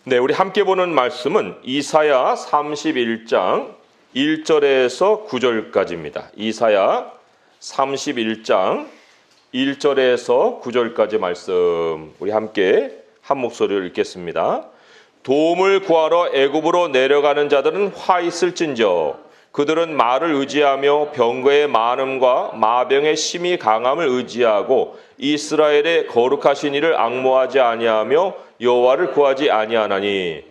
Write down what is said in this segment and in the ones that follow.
네, 우리 함께 보는 말씀은 이사야 31장 1절에서 9절까지입니다. 이사야 31장 1절에서 9절까지 말씀 우리 함께 한 목소리로 읽겠습니다. 도움을 구하러 애굽으로 내려가는 자들은 화 있을진저 그들은 말을 의지하며 병거의 많음과 마병의 심히 강함을 의지하고 이스라엘의 거룩하신 이를 앙모하지 아니하며 여호와를 구하지 아니하나니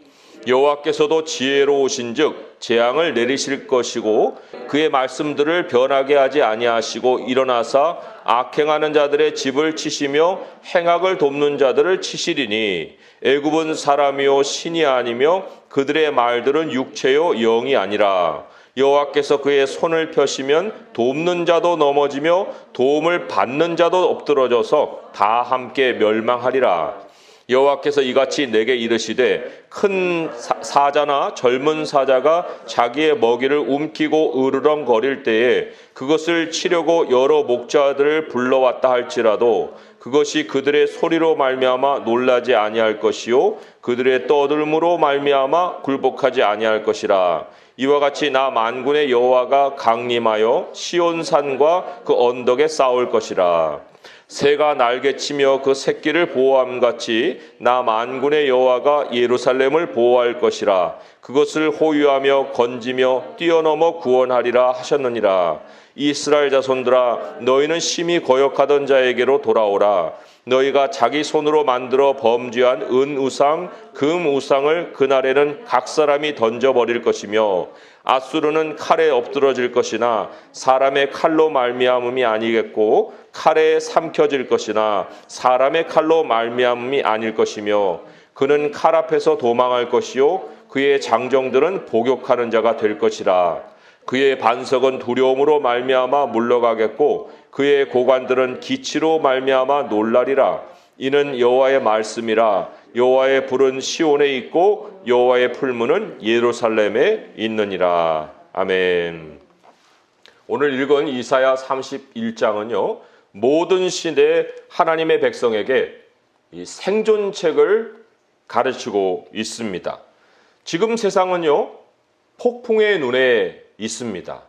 여호와께서도 지혜로우신즉 재앙을 내리실 것이고 그의 말씀들을 변하게 하지 아니하시고 일어나사 악행하는 자들의 집을 치시며 행악을 돕는 자들을 치시리니 애굽은 사람이요 신이 아니며 그들의 말들은 육체요 영이 아니라 여호와께서 그의 손을 펴시면 돕는 자도 넘어지며 도움을 받는 자도 엎드러져서 다 함께 멸망하리라. 여호와께서 이같이 내게 이르시되 큰 사자나 젊은 사자가 자기의 먹이를 움키고 으르렁거릴 때에 그것을 치려고 여러 목자들을 불러왔다 할지라도 그것이 그들의 소리로 말미암아 놀라지 아니할 것이요 그들의 떠들므로 말미암아 굴복하지 아니할 것이라. 이와 같이 나 만군의 여호와가 강림하여 시온산과 그 언덕에 싸울 것이라. 새가 날개치며 그 새끼를 보호함같이 나 만군의 여호와가 예루살렘을 보호할 것이라. 그것을 호위하며 건지며 뛰어넘어 구원하리라 하셨느니라. 이스라엘 자손들아 너희는 심히 거역하던 자에게로 돌아오라. 너희가 자기 손으로 만들어 범죄한 은우상 금우상을 그날에는 각 사람이 던져버릴 것이며 아수르는 칼에 엎드러질 것이나 사람의 칼로 말미암음이 아니겠고 칼에 삼켜질 것이나 사람의 칼로 말미암음이 아닐 것이며 그는 칼 앞에서 도망할 것이요 그의 장정들은 복역하는 자가 될 것이라. 그의 반석은 두려움으로 말미암아 물러가겠고 그의 고관들은 기치로 말미암아 놀라리라. 이는 여호와의 말씀이라. 여호와의 불은 시온에 있고 여호와의 풀무는 예루살렘에 있느니라. 아멘. 오늘 읽은 이사야 31장은요 모든 시대 하나님의 백성에게 이 생존책을 가르치고 있습니다. 지금 세상은요 폭풍의 눈에 있습니다.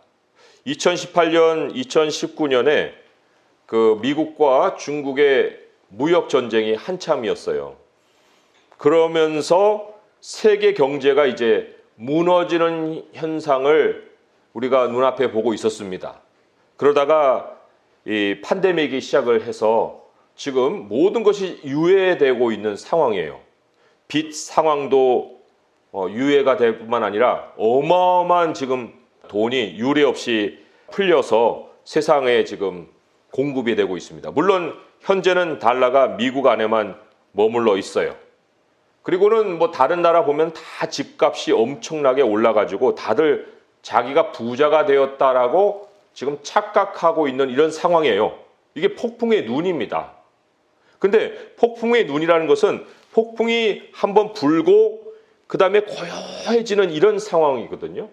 2018년, 2019년에 그 미국과 중국의 무역 전쟁이 한참이었어요. 그러면서 세계 경제가 이제 무너지는 현상을 우리가 눈앞에 보고 있었습니다. 그러다가 이 팬데믹이 시작을 해서 지금 모든 것이 유예되고 있는 상황이에요. 빚 상황도 유예가 될 뿐만 아니라 어마어마한 지금 돈이 유례 없이 풀려서 세상에 지금 공급이 되고 있습니다. 물론 현재는 달러가 미국 안에만 머물러 있어요. 그리고는 뭐 다른 나라 보면 다 집값이 엄청나게 올라가지고 다들 자기가 부자가 되었다라고 지금 착각하고 있는 이런 상황이에요. 이게 폭풍의 눈입니다. 근데 폭풍의 눈이라는 것은 폭풍이 한번 불고 그 다음에 고요해지는 이런 상황이거든요.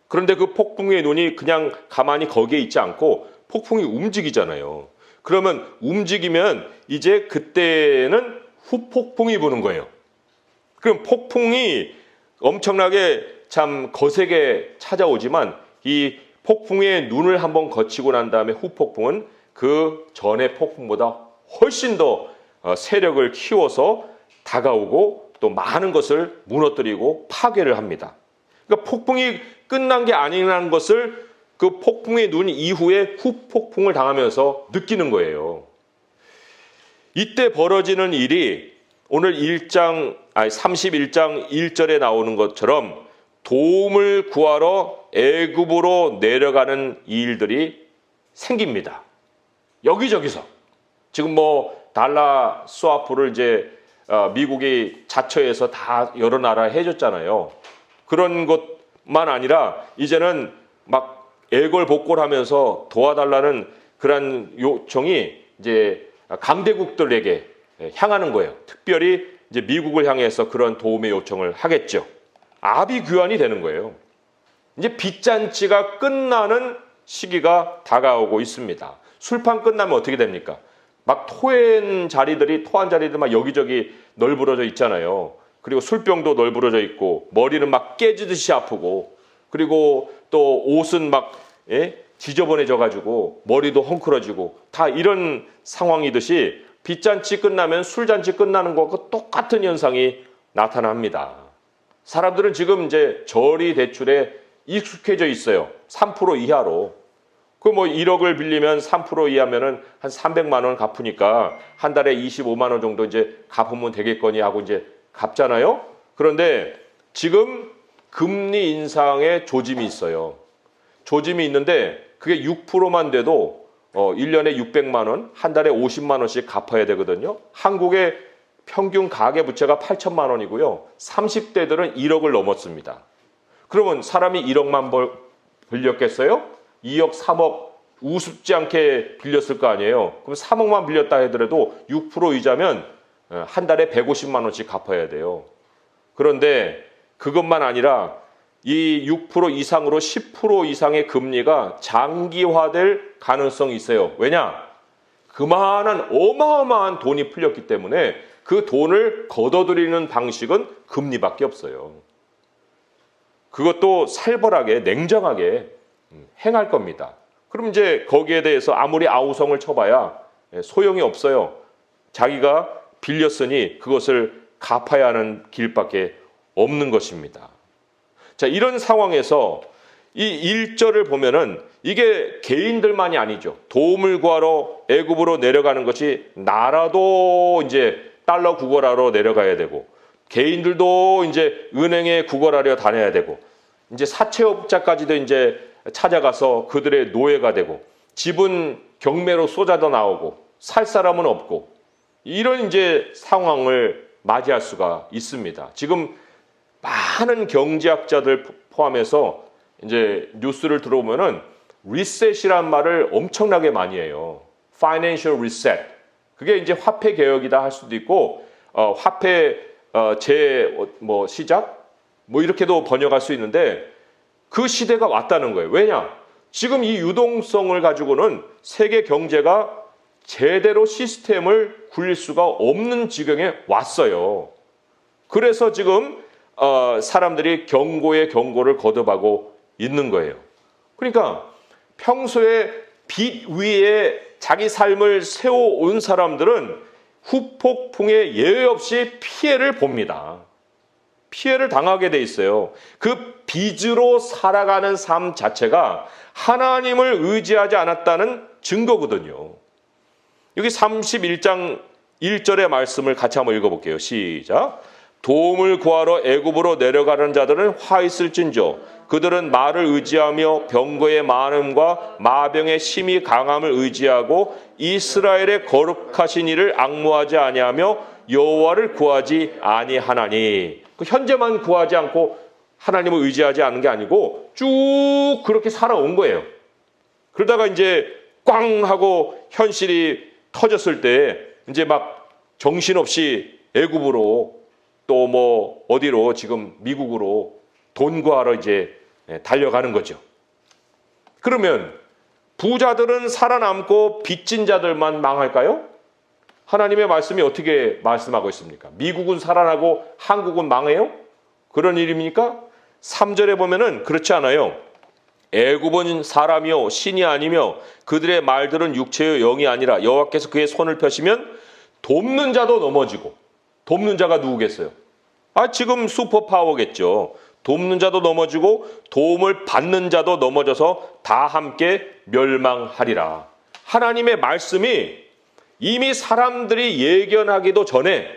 그런데 그 폭풍의 눈이 그냥 가만히 거기에 있지 않고 폭풍이 움직이잖아요. 그러면 움직이면 이제 그때는 후폭풍이 부는 거예요. 그럼 폭풍이 엄청나게 참 거세게 찾아오지만 이 폭풍의 눈을 한번 거치고 난 다음에 후폭풍은 그 전의 폭풍보다 훨씬 더 세력을 키워서 다가오고 또 많은 것을 무너뜨리고 파괴를 합니다. 그러니까 폭풍이 끝난 게 아니라는 것을 그 폭풍의 눈 이후에 후폭풍을 당하면서 느끼는 거예요. 이때 벌어지는 일이 오늘 31장 1절에 나오는 것처럼 도움을 구하러 애굽으로 내려가는 일들이 생깁니다. 여기저기서. 지금 뭐 달러 스와프를 이제 미국이 자처해서 다 여러 나라 해줬잖아요. 그런 것만 아니라 이제는 막 애걸복걸하면서 도와달라는 그런 요청이 이제 강대국들에게 향하는 거예요. 특별히 이제 미국을 향해서 그런 도움의 요청을 하겠죠. 아비규환이 되는 거예요. 이제 빚잔치가 끝나는 시기가 다가오고 있습니다. 술판 끝나면 어떻게 됩니까? 막 토한 자리들이 막 여기저기 널브러져 있잖아요. 그리고 술병도 널브러져 있고 머리는 막 깨지듯이 아프고 그리고 또 옷은 막 지저분해져 가지고 머리도 헝클어지고 다 이런 상황이듯이 빚잔치 끝나면 술잔치 끝나는 것과 똑같은 현상이 나타납니다. 사람들은 지금 이제 저리 대출에 익숙해져 있어요. 3% 이하로. 그 뭐 1억을 빌리면 3% 이하면은 한 300만 원 갚으니까 한 달에 25만 원 정도 이제 갚으면 되겠거니 하고 이제 갚잖아요. 그런데 지금 금리 인상의 조짐이 있어요. 조짐이 있는데 그게 6%만 돼도 1년에 600만 원, 한 달에 50만 원씩 갚아야 되거든요. 한국의 평균 가계 부채가 8천만 원이고요. 30대들은 1억을 넘었습니다. 그러면 사람이 1억만 빌렸겠어요? 2억, 3억 우습지 않게 빌렸을 거 아니에요. 그럼 3억만 빌렸다 하더라도 6% 이자면 한 달에 150만 원씩 갚아야 돼요. 그런데 그것만 아니라 이 6% 이상으로 10% 이상의 금리가 장기화될 가능성이 있어요. 왜냐? 그만한 어마어마한 돈이 풀렸기 때문에 그 돈을 걷어들이는 방식은 금리밖에 없어요. 그것도 살벌하게 냉정하게 행할 겁니다. 그럼 이제 거기에 대해서 아무리 아우성을 쳐봐야 소용이 없어요. 자기가 빌렸으니 그것을 갚아야 하는 길밖에 없는 것입니다. 자, 이런 상황에서 이 1절을 보면은 이게 개인들만이 아니죠. 도움을 구하러 애굽으로 내려가는 것이 나라도 이제 달러 구걸하러 내려가야 되고 개인들도 이제 은행에 구걸하려 다녀야 되고 이제 사채업자까지도 이제 찾아가서 그들의 노예가 되고 집은 경매로 쏟아져 나오고 살 사람은 없고 이런 이제 상황을 맞이할 수가 있습니다. 지금 많은 경제학자들 포함해서 이제 뉴스를 들어보면은 리셋이란 말을 엄청나게 많이 해요. Financial reset. 그게 이제 화폐 개혁이다 할 수도 있고 화폐 시작 뭐 이렇게도 번역할 수 있는데 그 시대가 왔다는 거예요. 왜냐? 지금 이 유동성을 가지고는 세계 경제가 제대로 시스템을 굴릴 수가 없는 지경에 왔어요. 그래서 지금 사람들이 경고에 경고를 거듭하고 있는 거예요. 그러니까 평소에 빚 위에 자기 삶을 세워온 사람들은 후폭풍에 예외 없이 피해를 봅니다. 피해를 당하게 돼 있어요. 그 빚으로 살아가는 삶 자체가 하나님을 의지하지 않았다는 증거거든요. 여기 31장 1절의 말씀을 같이 한번 읽어볼게요. 시작. 도움을 구하러 애굽으로 내려가는 자들은 화 있을진저 그들은 말을 의지하며 병거의 많음과 마병의 심히 강함을 의지하고 이스라엘의 거룩하신 이를 앙무하지 아니하며 여호와를 구하지 아니하나니. 현재만 구하지 않고 하나님을 의지하지 않은 게 아니고 쭉 그렇게 살아온 거예요. 그러다가 이제 꽝 하고 현실이 터졌을 때 이제 막 정신없이 애굽으로 또 뭐 어디로 지금 미국으로 돈 구하러 이제 달려가는 거죠. 그러면 부자들은 살아남고 빚진 자들만 망할까요? 하나님의 말씀이 어떻게 말씀하고 있습니까? 미국은 살아나고 한국은 망해요? 그런 일입니까? 3절에 보면은 그렇지 않아요. 애굽은 사람이요 신이 아니며 그들의 말들은 육체요 영이 아니라 여호와께서 그의 손을 펴시면 돕는 자도 넘어지고. 돕는 자가 누구겠어요? 지금 슈퍼파워겠죠. 돕는 자도 넘어지고 도움을 받는 자도 넘어져서 다 함께 멸망하리라. 하나님의 말씀이 이미 사람들이 예견하기도 전에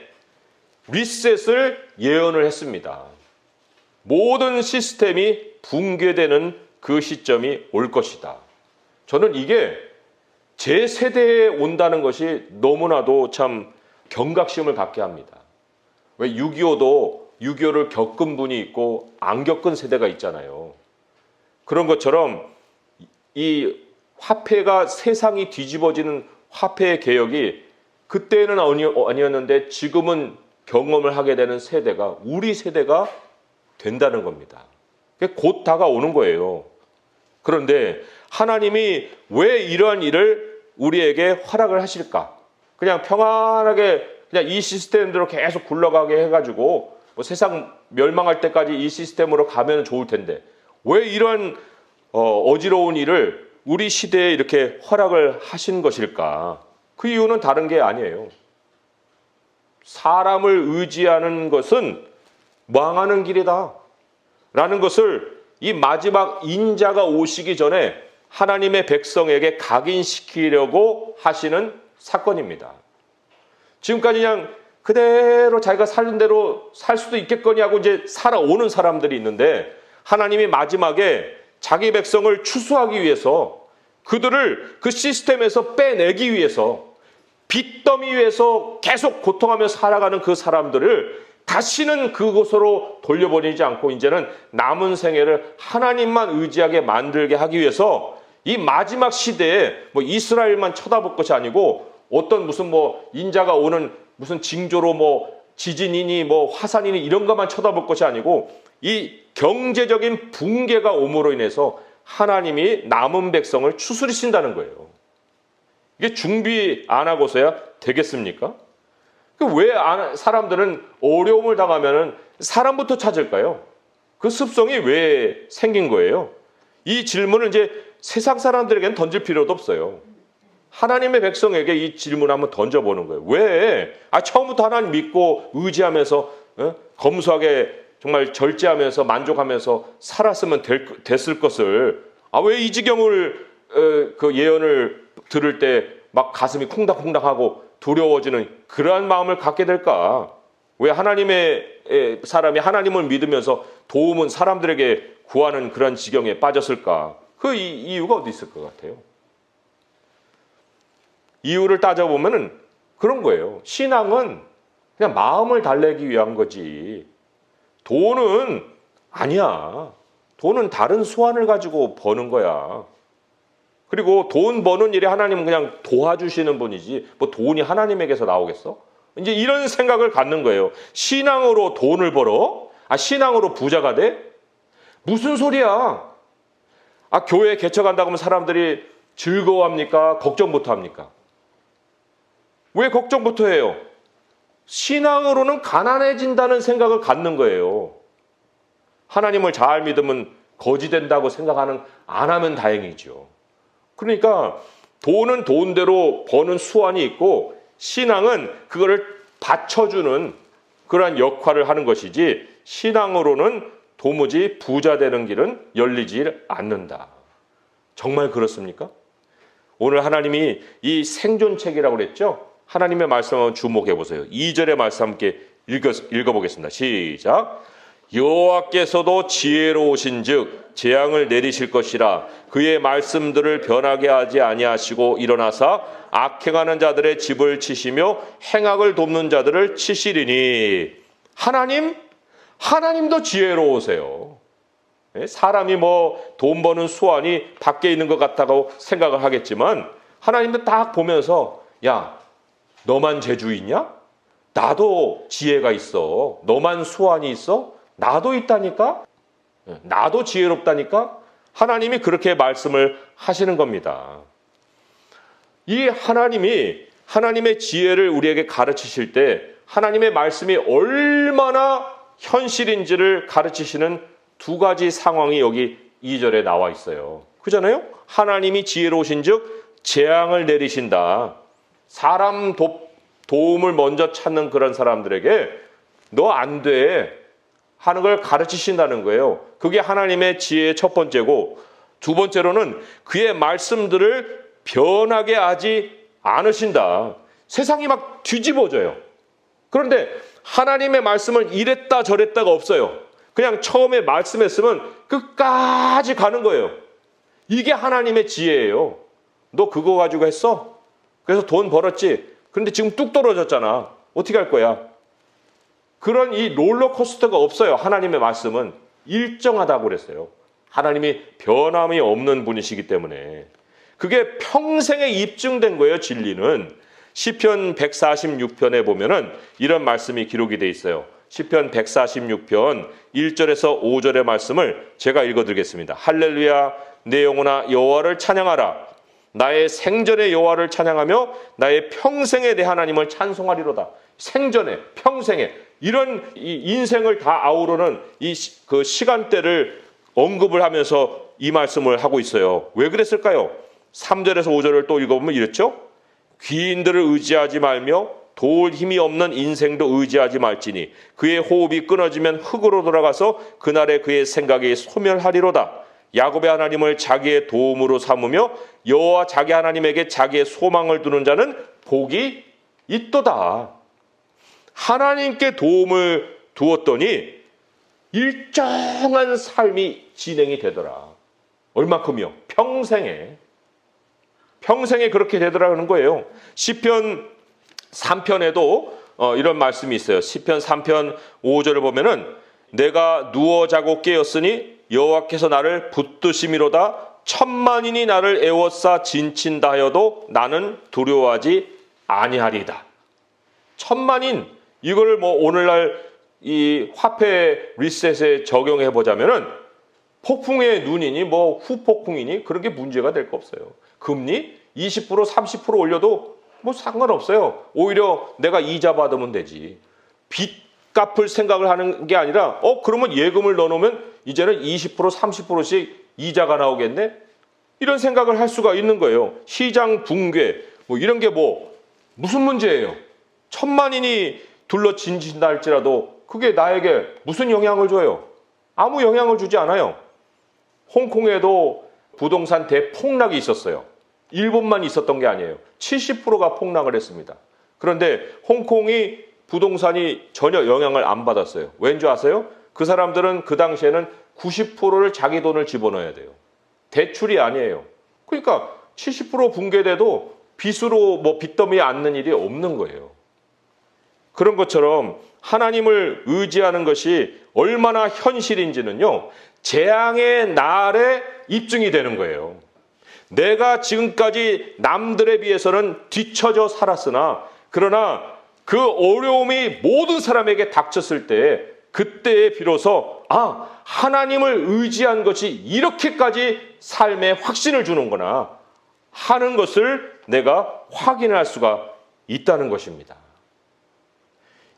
리셋을 예언을 했습니다. 모든 시스템이 붕괴되는 그 시점이 올 것이다. 저는 이게 제 세대에 온다는 것이 너무나도 참 경각심을 갖게 합니다. 왜 6.25를 겪은 분이 있고 안 겪은 세대가 있잖아요. 그런 것처럼 이 화폐가 세상이 뒤집어지는 화폐의 개혁이 그때는 아니었는데 지금은 경험을 하게 되는 세대가 우리 세대가 된다는 겁니다. 곧 다가오는 거예요. 그런데 하나님이 왜 이러한 일을 우리에게 허락을 하실까? 그냥 평안하게 그냥 이 시스템대로 계속 굴러가게 해가지고 뭐 세상 멸망할 때까지 이 시스템으로 가면 좋을 텐데 왜 이런 어지러운 일을 우리 시대에 이렇게 허락을 하신 것일까? 그 이유는 다른 게 아니에요. 사람을 의지하는 것은 망하는 길이다 라는 것을 이 마지막 인자가 오시기 전에 하나님의 백성에게 각인시키려고 하시는 사건입니다. 지금까지 그냥 그대로 자기가 살던 대로 살 수도 있겠거니 하고 이제 살아오는 사람들이 있는데 하나님이 마지막에 자기 백성을 추수하기 위해서 그들을 그 시스템에서 빼내기 위해서 빚더미 위에서 계속 고통하며 살아가는 그 사람들을 다시는 그곳으로 돌려보내지 않고 이제는 남은 생애를 하나님만 의지하게 만들게 하기 위해서 이 마지막 시대에 뭐 이스라엘만 쳐다볼 것이 아니고 어떤 무슨 뭐 인자가 오는 무슨 징조로 뭐 지진이니 뭐 화산이니 이런 것만 쳐다볼 것이 아니고 이 경제적인 붕괴가 옴으로 인해서 하나님이 남은 백성을 추스리신다는 거예요. 이게 준비 안 하고서야 되겠습니까? 왜 사람들은 어려움을 당하면 사람부터 찾을까요? 그 습성이 왜 생긴 거예요? 이 질문을 이제 세상 사람들에게는 던질 필요도 없어요. 하나님의 백성에게 이 질문을 한번 던져보는 거예요. 왜? 처음부터 하나님 믿고 의지하면서 검소하게 정말 절제하면서 만족하면서 살았으면 됐을 것을 왜 이 지경을 그 예언을 들을 때 막 가슴이 콩닥콩닥하고 두려워지는 그러한 마음을 갖게 될까? 왜 하나님의 사람이 하나님을 믿으면서 도움은 사람들에게 구하는 그런 지경에 빠졌을까? 그 이유가 어디 있을 것 같아요? 이유를 따져보면은 그런 거예요. 신앙은 그냥 마음을 달래기 위한 거지. 돈은 아니야. 돈은 다른 수완을 가지고 버는 거야. 그리고 돈 버는 일에 하나님은 그냥 도와주시는 분이지 뭐 돈이 하나님에게서 나오겠어? 이제 이런 생각을 갖는 거예요. 신앙으로 돈을 벌어? 신앙으로 부자가 돼? 무슨 소리야? 교회 개척한다고 하면 사람들이 즐거워합니까? 걱정부터 합니까? 왜 걱정부터 해요? 신앙으로는 가난해진다는 생각을 갖는 거예요. 하나님을 잘 믿으면 거지 된다고 생각하는 안 하면 다행이죠. 그러니까 돈은 돈대로 버는 수완이 있고 신앙은 그거를 받쳐주는 그러한 역할을 하는 것이지 신앙으로는 도무지 부자 되는 길은 열리지 않는다. 정말 그렇습니까? 오늘 하나님이 이 생존책이라고 그랬죠? 하나님의 말씀 한번 주목해 보세요. 2절의 말씀 함께 읽어보겠습니다. 시작. 여호와께서도 지혜로우신즉 재앙을 내리실 것이라 그의 말씀들을 변하게 하지 아니하시고 일어나사 악행하는 자들의 집을 치시며 행악을 돕는 자들을 치시리니 하나님도 지혜로우세요. 사람이 뭐 돈 버는 수완이 밖에 있는 것 같다고 생각을 하겠지만 하나님도 딱 보면서 야 너만 재주 있냐? 나도 지혜가 있어. 너만 수완이 있어? 나도 있다니까? 나도 지혜롭다니까? 하나님이 그렇게 말씀을 하시는 겁니다. 이 하나님의 지혜를 우리에게 가르치실 때 하나님의 말씀이 얼마나 현실인지를 가르치시는 두 가지 상황이 여기 2절에 나와 있어요. 그잖아요? 하나님이 지혜로우신즉 재앙을 내리신다. 사람 도움을 먼저 찾는 그런 사람들에게 너 안 돼 하는 걸 가르치신다는 거예요. 그게 하나님의 지혜의 첫 번째고 두 번째로는 그의 말씀들을 변하게 하지 않으신다. 세상이 막 뒤집어져요. 그런데 하나님의 말씀은 이랬다 저랬다가 없어요. 그냥 처음에 말씀했으면 끝까지 가는 거예요. 이게 하나님의 지혜예요. 너 그거 가지고 했어? 그래서 돈 벌었지? 그런데 지금 뚝 떨어졌잖아. 어떻게 할 거야? 그런 이 롤러코스터가 없어요. 하나님의 말씀은 일정하다고 그랬어요. 하나님이 변함이 없는 분이시기 때문에 그게 평생에 입증된 거예요. 진리는 시편 146편에 보면은 이런 말씀이 기록이 돼 있어요. 시편 146편 1절에서 5절의 말씀을 제가 읽어드리겠습니다. 할렐루야 내 영혼아 여호와를 찬양하라. 나의 생전의 여호와를 찬양하며 나의 평생에 내 하나님을 찬송하리로다. 생전에 평생에 이런 이 인생을 다 아우르는 그 시간대를 언급을 하면서 이 말씀을 하고 있어요. 왜 그랬을까요? 3절에서 5절을 또 읽어보면 이랬죠. 귀인들을 의지하지 말며 도울 힘이 없는 인생도 의지하지 말지니 그의 호흡이 끊어지면 흙으로 돌아가서 그날에 그의 생각이 소멸하리로다. 야곱의 하나님을 자기의 도움으로 삼으며 여호와 자기 하나님에게 자기의 소망을 두는 자는 복이 있도다. 하나님께 도움을 두었더니 일정한 삶이 진행이 되더라. 얼마큼이요? 평생에 그렇게 되더라는 거예요. 시편 3편에도 이런 말씀이 있어요. 시편 3편 5절을 보면은 내가 누워 자고 깨었으니 여호와께서 나를 붙드심이로다. 천만인이 나를 애워싸 진친다 하여도 나는 두려워하지 아니하리이다. 천만인, 이거를 뭐 오늘날 이 화폐 리셋에 적용해 보자면은 폭풍의 눈이니 뭐 후폭풍이니 그런 게 문제가 될 거 없어요. 금리 20% 30% 올려도 뭐 상관없어요. 오히려 내가 이자 받으면 되지. 빚 갚을 생각을 하는 게 아니라 그러면 예금을 넣어놓으면 이제는 20% 30%씩 이자가 나오겠네? 이런 생각을 할 수가 있는 거예요. 시장 붕괴 뭐 이런 게 무슨 문제예요? 천만인이 둘러 진진다 할지라도 그게 나에게 무슨 영향을 줘요? 아무 영향을 주지 않아요. 홍콩에도 부동산 대폭락이 있었어요. 일본만 있었던 게 아니에요. 70%가 폭락을 했습니다. 그런데 홍콩이 부동산이 전혀 영향을 안 받았어요. 왠지 아세요? 그 사람들은 그 당시에는 90%를 자기 돈을 집어넣어야 돼요. 대출이 아니에요. 그러니까 70% 붕괴돼도 빚으로 빚더미에 앉는 일이 없는 거예요. 그런 것처럼 하나님을 의지하는 것이 얼마나 현실인지는요, 재앙의 날에 입증이 되는 거예요. 내가 지금까지 남들에 비해서는 뒤처져 살았으나 그러나 그 어려움이 모든 사람에게 닥쳤을 때 그때에 비로소 하나님을 의지한 것이 이렇게까지 삶에 확신을 주는구나 하는 것을 내가 확인할 수가 있다는 것입니다.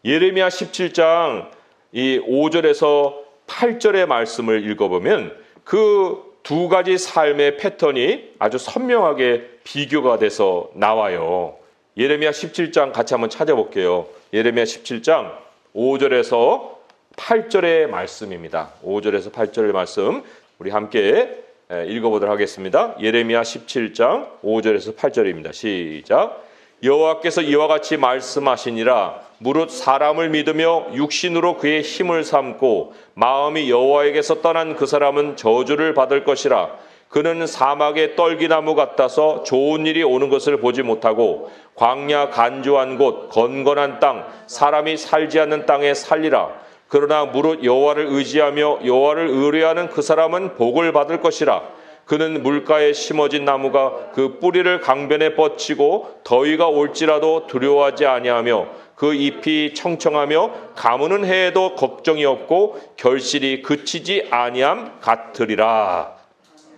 예레미야 17장 이 5절에서 8절의 말씀을 읽어보면 그 두 가지 삶의 패턴이 아주 선명하게 비교가 돼서 나와요. 예레미야 17장 같이 한번 찾아볼게요. 예레미야 17장 5절에서 8절의 말씀입니다. 5절에서 8절의 말씀 우리 함께 읽어보도록 하겠습니다. 예레미야 17장 5절에서 8절입니다. 시작. 여호와께서 이와 같이 말씀하시니라. 무릇 사람을 믿으며 육신으로 그의 힘을 삼고 마음이 여호와에게서 떠난 그 사람은 저주를 받을 것이라. 그는 사막의 떨기나무 같아서 좋은 일이 오는 것을 보지 못하고 광야 간조한 곳 건건한 땅 사람이 살지 않는 땅에 살리라. 그러나 무릇 여호와를 의지하며 여호와를 의뢰하는 그 사람은 복을 받을 것이라. 그는 물가에 심어진 나무가 그 뿌리를 강변에 뻗치고 더위가 올지라도 두려워하지 아니하며 그 잎이 청청하며 가무는 해에도 걱정이 없고 결실이 그치지 아니함 같으리라.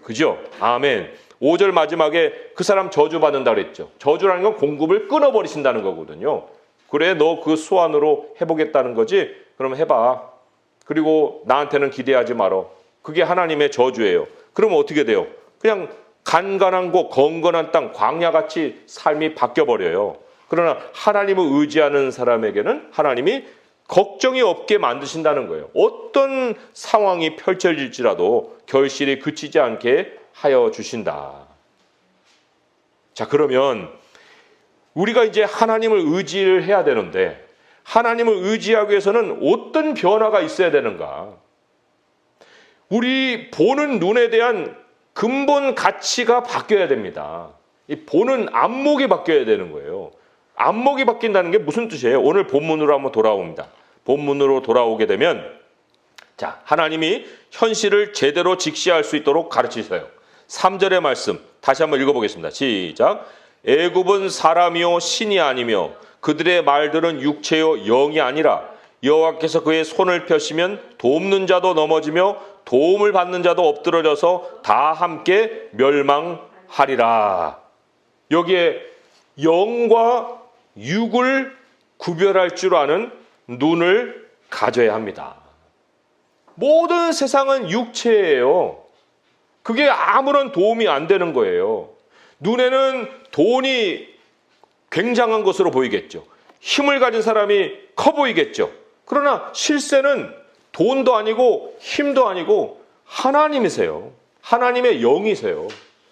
그죠? 아멘. 5절 마지막에 그 사람 저주받는다 그랬죠. 저주라는 건 공급을 끊어버리신다는 거거든요. 그래, 너 그 수완으로 해보겠다는 거지? 그러면 해봐. 그리고 나한테는 기대하지 말어. 그게 하나님의 저주예요. 그러면 어떻게 돼요? 그냥 간간한 곳, 건건한 땅, 광야같이 삶이 바뀌어버려요. 그러나 하나님을 의지하는 사람에게는 하나님이 걱정이 없게 만드신다는 거예요. 어떤 상황이 펼쳐질지라도 결실이 그치지 않게 하여 주신다. 자, 그러면 우리가 이제 하나님을 의지를 해야 되는데 하나님을 의지하기 위해서는 어떤 변화가 있어야 되는가? 우리 보는 눈에 대한 근본 가치가 바뀌어야 됩니다. 이 보는 안목이 바뀌어야 되는 거예요. 안목이 바뀐다는 게 무슨 뜻이에요? 오늘 본문으로 한번 돌아옵니다. 본문으로 돌아오게 되면 자, 하나님이 현실을 제대로 직시할 수 있도록 가르치세요. 3절의 말씀 다시 한번 읽어보겠습니다. 시작. 애굽은 사람이요 신이 아니며 그들의 말들은 육체요 영이 아니라 여호와께서 그의 손을 펴시면 돕는 자도 넘어지며 도움을 받는 자도 엎드러져서 다 함께 멸망하리라. 여기에 영과 육을 구별할 줄 아는 눈을 가져야 합니다. 모든 세상은 육체예요. 그게 아무런 도움이 안 되는 거예요. 눈에는 돈이 굉장한 것으로 보이겠죠. 힘을 가진 사람이 커 보이겠죠. 그러나 실세는 돈도 아니고 힘도 아니고 하나님이세요. 하나님의 영이세요.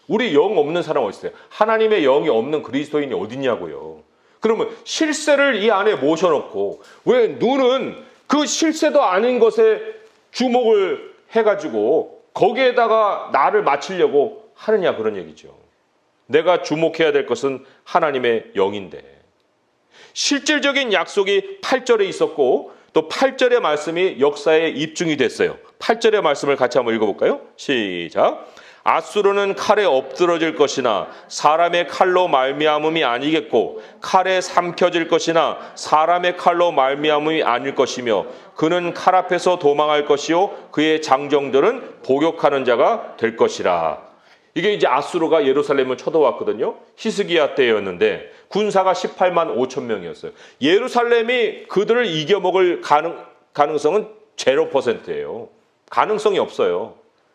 우리 영 없는 사람 어디 있어요? 하나님의 영이 없는 그리스도인이 어딨냐고요. 그러면 실세를 이 안에 모셔놓고 왜 눈은 그 실세도 아닌 것에 주목을 해가지고 거기에다가 나를 맞추려고 하느냐 그런 얘기죠. 내가 주목해야 될 것은 하나님의 영인데 실질적인 약속이 8절에 있었고 또 8절의 말씀이 역사에 입증이 됐어요. 8절의 말씀을 같이 한번 읽어볼까요? 시작. 아수르는 칼에 엎드러질 것이나 사람의 칼로 말미암음이 아니겠고 칼에 삼켜질 것이나 사람의 칼로 말미암음이 아닐 것이며 그는 칼 앞에서 도망할 것이요 그의 장정들은 복역하는 자가 될 것이라. 이게 이제 아수르가 예루살렘을 쳐들어왔거든요. 히스기야 때였는데 군사가 18만 5천 명이었어요. 예루살렘이 그들을 이겨먹을 가능성은 0%예요. 가능성이 없어요.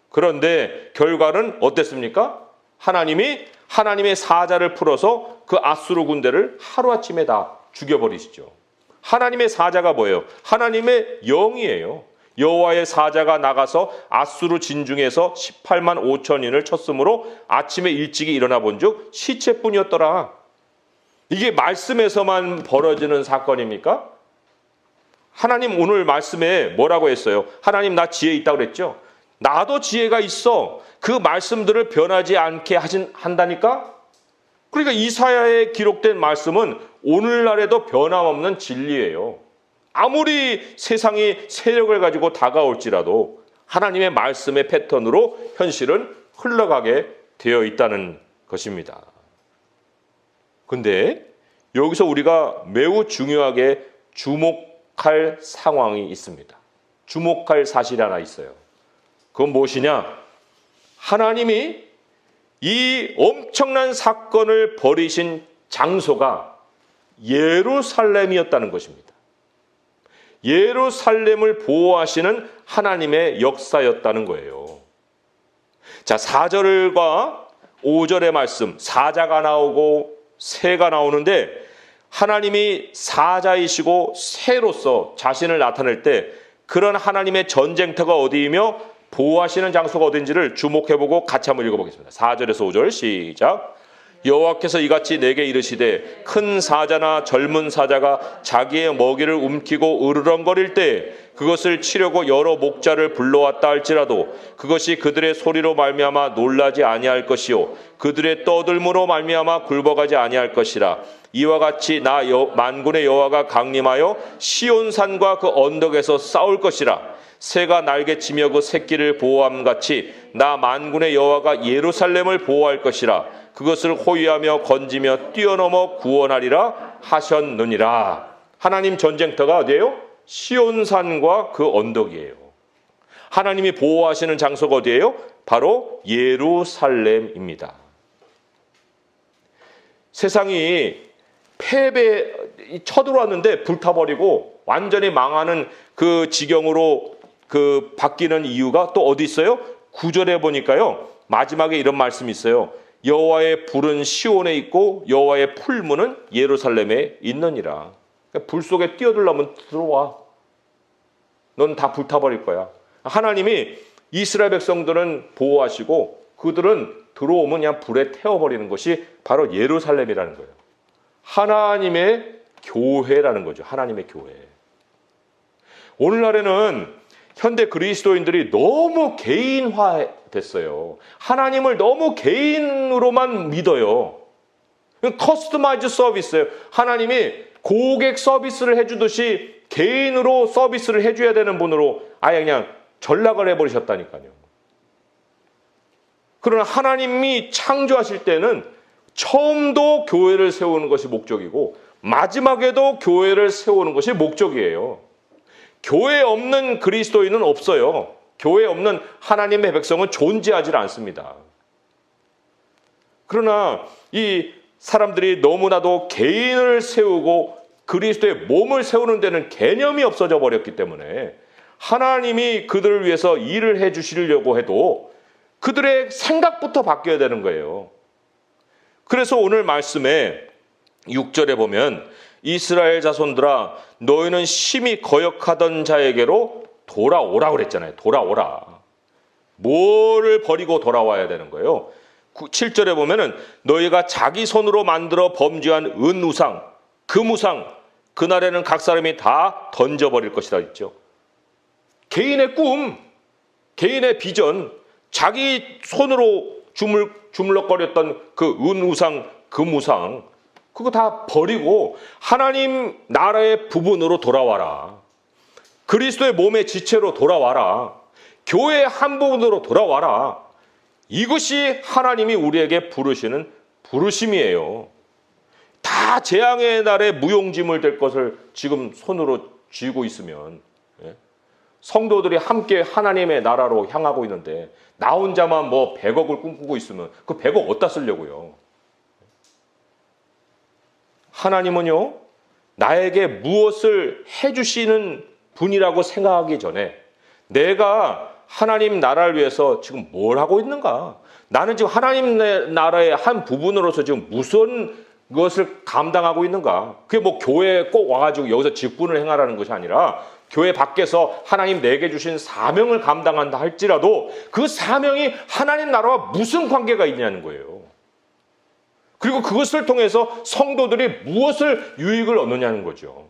그런데 결과는 어땠습니까? 하나님의 사자를 풀어서 그 아수르 군대를 하루아침에 다 죽여버리시죠. 하나님의 사자가 뭐예요? 하나님의 영이에요. 여호와의 사자가 나가서 아수르 진중에서 18만 5천인을 쳤으므로 아침에 일찍이 일어나 본즉 시체뿐이었더라. 이게 말씀에서만 벌어지는 사건입니까? 하나님 오늘 말씀에 뭐라고 했어요? 하나님 나 지혜 있다고 그랬죠? 나도 지혜가 있어. 그 말씀들을 변하지 않게 한다니까? 그러니까 이사야에 기록된 말씀은 오늘날에도 변함없는 진리예요. 아무리 세상이 세력을 가지고 다가올지라도 하나님의 말씀의 패턴으로 현실은 흘러가게 되어 있다는 것입니다. 근데 여기서 우리가 매우 중요하게 주목할 상황이 있습니다. 주목할 사실이 하나 있어요. 그건 무엇이냐? 하나님이 이 엄청난 사건을 벌이신 장소가 예루살렘이었다는 것입니다. 예루살렘을 보호하시는 하나님의 역사였다는 거예요. 자, 4절과 5절의 말씀, 사자가 나오고 새가 나오는데 하나님이 사자이시고 새로서 자신을 나타낼 때 그런 하나님의 전쟁터가 어디이며 보호하시는 장소가 어딘지를 주목해보고 같이 한번 읽어보겠습니다. 4절에서 5절 시작. 여호와께서 이같이 내게 이르시되 큰 사자나 젊은 사자가 자기의 먹이를 움키고 으르렁거릴 때 그것을 치려고 여러 목자를 불러왔다 할지라도 그것이 그들의 소리로 말미암아 놀라지 아니할 것이요 그들의 떠들므로 말미암아 굴복하지 아니할 것이라. 이와 같이 나 만군의 여호와가 강림하여 시온산과 그 언덕에서 싸울 것이라. 새가 날개치며 그 새끼를 보호함같이 나 만군의 여호와가 예루살렘을 보호할 것이라. 그것을 호위하며 건지며 뛰어넘어 구원하리라 하셨느니라. 하나님 전쟁터가 어디예요? 시온산과 그 언덕이에요. 하나님이 보호하시는 장소가 어디예요? 바로 예루살렘입니다. 세상이 쳐들어왔는데 불타버리고 완전히 망하는 그 지경으로 바뀌는 이유가 또 어디 있어요? 9절에 보니까요. 마지막에 이런 말씀이 있어요. 여호와의 불은 시온에 있고 여호와의 풀무는 예루살렘에 있느니라. 불 속에 뛰어들려면 들어와. 넌 다 불타버릴 거야. 하나님이 이스라엘 백성들은 보호하시고 그들은 들어오면 그냥 불에 태워버리는 것이 바로 예루살렘이라는 거예요. 하나님의 교회라는 거죠. 하나님의 교회. 오늘날에는 현대 그리스도인들이 너무 개인화됐어요. 하나님을 너무 개인으로만 믿어요. 커스터마이즈 서비스예요. 하나님이 고객 서비스를 해주듯이 개인으로 서비스를 해줘야 되는 분으로 아예 그냥 전락을 해버리셨다니까요. 그러나 하나님이 창조하실 때는 처음도 교회를 세우는 것이 목적이고 마지막에도 교회를 세우는 것이 목적이에요. 교회 없는 그리스도인은 없어요. 교회 없는 하나님의 백성은 존재하지 않습니다. 그러나 이 사람들이 너무나도 개인을 세우고 그리스도의 몸을 세우는 데는 개념이 없어져 버렸기 때문에 하나님이 그들을 위해서 일을 해 주시려고 해도 그들의 생각부터 바뀌어야 되는 거예요. 그래서 오늘 말씀에 6절에 보면 이스라엘 자손들아 너희는 심히 거역하던 자에게로 돌아오라 그랬잖아요. 돌아오라. 뭐를 버리고 돌아와야 되는 거예요? 7절에 보면은 너희가 자기 손으로 만들어 범죄한 은우상, 금우상 그날에는 각 사람이 다 던져버릴 것이라 했죠. 개인의 꿈, 개인의 비전, 자기 손으로 주물럭거렸던 그 은우상, 금우상 그거 다 버리고 하나님 나라의 부분으로 돌아와라. 그리스도의 몸의 지체로 돌아와라. 교회의 한 부분으로 돌아와라. 이것이 하나님이 우리에게 부르시는 부르심이에요. 다 재앙의 날에 무용지물 될 것을 지금 손으로 쥐고 있으면 성도들이 함께 하나님의 나라로 향하고 있는데 나 혼자만 뭐 100억을 꿈꾸고 있으면 그 100억 어디다 쓰려고요? 하나님은요, 나에게 무엇을 해주시는 분이라고 생각하기 전에 내가 하나님 나라를 위해서 지금 뭘 하고 있는가? 나는 지금 하나님 나라의 한 부분으로서 지금 무슨 것을 감당하고 있는가? 그게 뭐 교회에 꼭 와가지고 여기서 직분을 행하라는 것이 아니라 교회 밖에서 하나님 내게 주신 사명을 감당한다 할지라도 그 사명이 하나님 나라와 무슨 관계가 있냐는 거예요. 그리고 그것을 통해서 성도들이 무엇을 유익을 얻느냐는 거죠.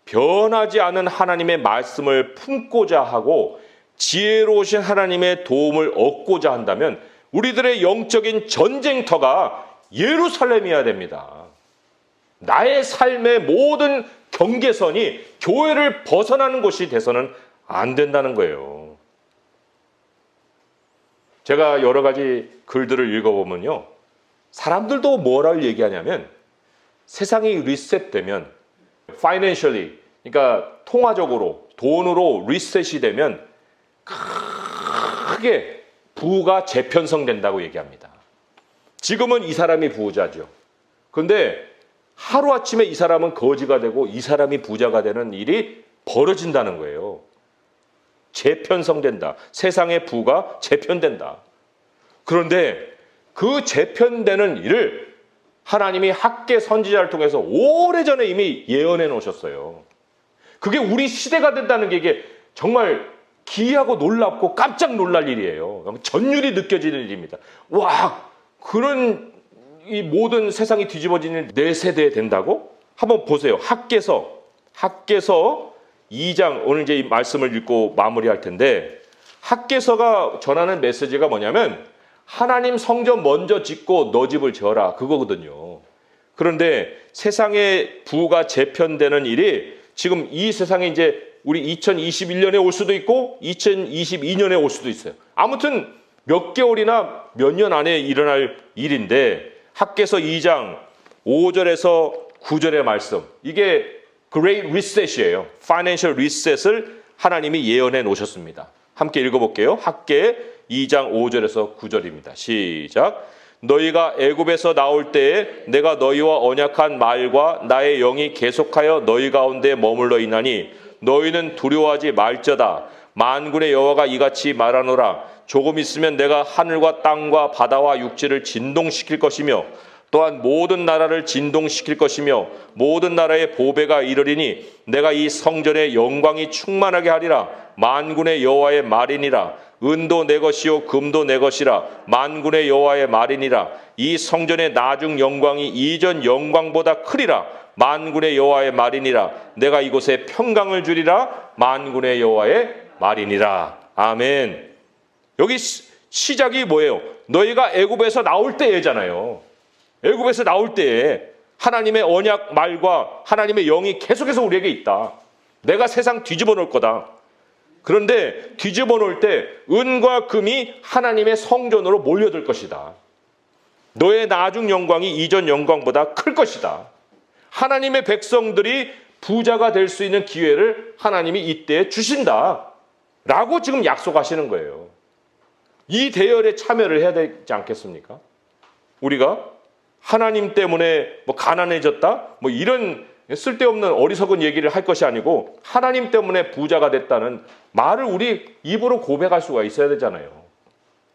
변하지 않은 하나님의 말씀을 품고자 하고 지혜로우신 하나님의 도움을 얻고자 한다면 우리들의 영적인 전쟁터가 예루살렘이어야 됩니다. 나의 삶의 모든 경계선이 교회를 벗어나는 곳이 돼서는 안 된다는 거예요. 제가 여러 가지 글들을 읽어보면요. 사람들도 뭐라고 얘기하냐면 세상이 리셋되면 financially, 그러니까 통화적으로 돈으로 리셋이 되면 크게 부가 재편성된다고 얘기합니다. 지금은 이 사람이 부자죠. 그런데 하루아침에 이 사람은 거지가 되고 이 사람이 부자가 되는 일이 벌어진다는 거예요. 재편성된다. 세상의 부가 재편된다. 그런데 그 재편되는 일을 하나님이 학계 선지자를 통해서 오래전에 이미 예언해 놓으셨어요. 그게 우리 시대가 된다는 게 이게 정말 기이하고 놀랍고 깜짝 놀랄 일이에요. 전율이 느껴지는 일입니다. 와, 그런 이 모든 세상이 뒤집어지는 내 세대에 된다고? 한번 보세요. 학개서 2장, 오늘 이제 이 말씀을 읽고 마무리할 텐데 학개서가 전하는 메시지가 뭐냐면 하나님 성전 먼저 짓고 너 집을 지어라 그거거든요. 그런데 세상의 부가 재편되는 일이 지금 이 세상에 이제 우리 2021년에 올 수도 있고 2022년에 올 수도 있어요. 아무튼 몇 개월이나 몇 년 안에 일어날 일인데 학개서 2장 5절에서 9절의 말씀, 이게 Great Reset이에요. Financial Reset을 하나님이 예언해 놓으셨습니다. 함께 읽어볼게요. 학개 2장 5절에서 9절입니다. 시작. 너희가 애굽에서 나올 때에 내가 너희와 언약한 말과 나의 영이 계속하여 너희 가운데 머물러 있나니 너희는 두려워하지 말저다. 만군의 여호와가 이같이 말하노라. 조금 있으면 내가 하늘과 땅과 바다와 육지를 진동시킬 것이며 또한 모든 나라를 진동시킬 것이며 모든 나라의 보배가 이르리니 내가 이 성전의 영광이 충만하게 하리라. 만군의 여호와의 말이니라. 은도 내 것이요 금도 내 것이라. 만군의 여호와의 말이니라. 이 성전의 나중 영광이 이전 영광보다 크리라. 만군의 여호와의 말이니라. 내가 이곳에 평강을 주리라. 만군의 여호와의 말이니라. 아멘. 여기 시작이 뭐예요? 너희가 애굽에서 나올 때잖아요. 애굽에서 나올 때에 하나님의 언약 말과 하나님의 영이 계속해서 우리에게 있다. 내가 세상 뒤집어 놓을 거다. 그런데 뒤집어 놓을 때 은과 금이 하나님의 성전으로 몰려들 것이다. 너의 나중 영광이 이전 영광보다 클 것이다. 하나님의 백성들이 부자가 될 수 있는 기회를 하나님이 이때에 주신다. 라고 지금 약속하시는 거예요. 이 대열에 참여를 해야 되지 않겠습니까? 우리가 하나님 때문에 뭐 가난해졌다? 뭐 이런 쓸데없는 어리석은 얘기를 할 것이 아니고 하나님 때문에 부자가 됐다는 말을 우리 입으로 고백할 수가 있어야 되잖아요.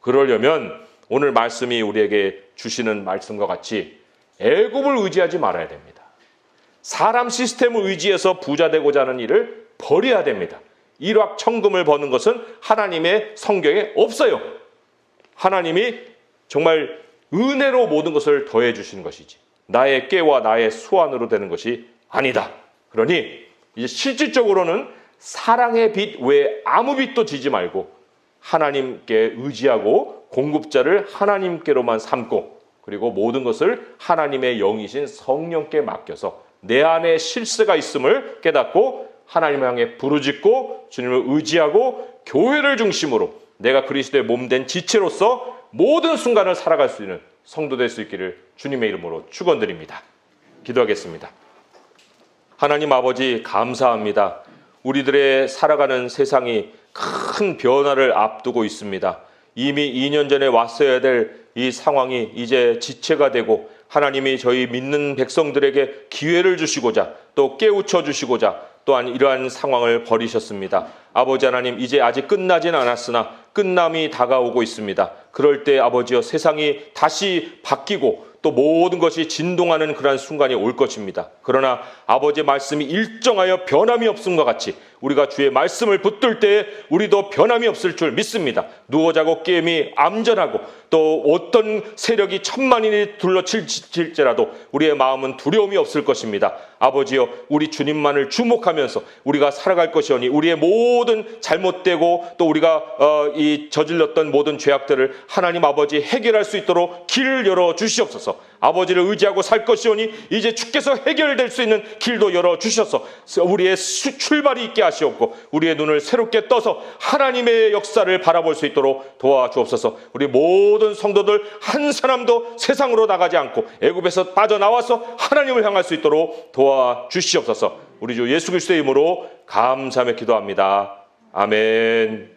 그러려면 오늘 말씀이 우리에게 주시는 말씀과 같이 애굽을 의지하지 말아야 됩니다. 사람 시스템을 의지해서 부자 되고자 하는 일을 버려야 됩니다. 일확천금을 버는 것은 하나님의 성경에 없어요. 하나님이 정말 은혜로 모든 것을 더해 주시는 것이지 나의 깨와 나의 수완으로 되는 것이 아니다. 그러니 이제 실질적으로는 사랑의 빚 외에 아무 빚도 지지 말고 하나님께 의지하고 공급자를 하나님께로만 삼고 그리고 모든 것을 하나님의 영이신 성령께 맡겨서 내 안에 실수가 있음을 깨닫고 하나님을 향해 부르짖고 주님을 의지하고 교회를 중심으로 내가 그리스도의 몸된 지체로서 모든 순간을 살아갈 수 있는 성도 될 수 있기를 주님의 이름으로 축원드립니다. 기도하겠습니다. 하나님 아버지 감사합니다. 우리들의 살아가는 세상이 큰 변화를 앞두고 있습니다. 이미 2년 전에 왔어야 될 이 상황이 이제 지체가 되고 하나님이 저희 믿는 백성들에게 기회를 주시고자 또 깨우쳐 주시고자 또한 이러한 상황을 벌이셨습니다. 아버지 하나님 이제 아직 끝나진 않았으나 끝남이 다가오고 있습니다. 그럴 때 아버지여 세상이 다시 바뀌고 또 모든 것이 진동하는 그러한 순간이 올 것입니다. 그러나 아버지의 말씀이 일정하여 변함이 없음과 같이 우리가 주의 말씀을 붙들 때에 우리도 변함이 없을 줄 믿습니다. 누워 자고 깨임이 암전하고 또 어떤 세력이 천만인이 둘러칠지라도 우리의 마음은 두려움이 없을 것입니다. 아버지여 우리 주님만을 주목하면서 우리가 살아갈 것이오니 우리의 모든 잘못되고 또 우리가 이 저질렀던 모든 죄악들을 하나님 아버지 해결할 수 있도록 길을 열어 주시옵소서. 아버지를 의지하고 살 것이오니 이제 주께서 해결될 수 있는 길도 열어 주셔서 우리의 출발이 있게 하시옵고 우리의 눈을 새롭게 떠서 하나님의 역사를 바라볼 수 있도록 도와주옵소서. 우리 모든 성도들 한 사람도 세상으로 나가지 않고 애굽에서 빠져나와서 하나님을 향할 수 있도록 도와주시옵소서. 우리 주 예수 그리스도의 이름으로 감사하며 기도합니다. 아멘.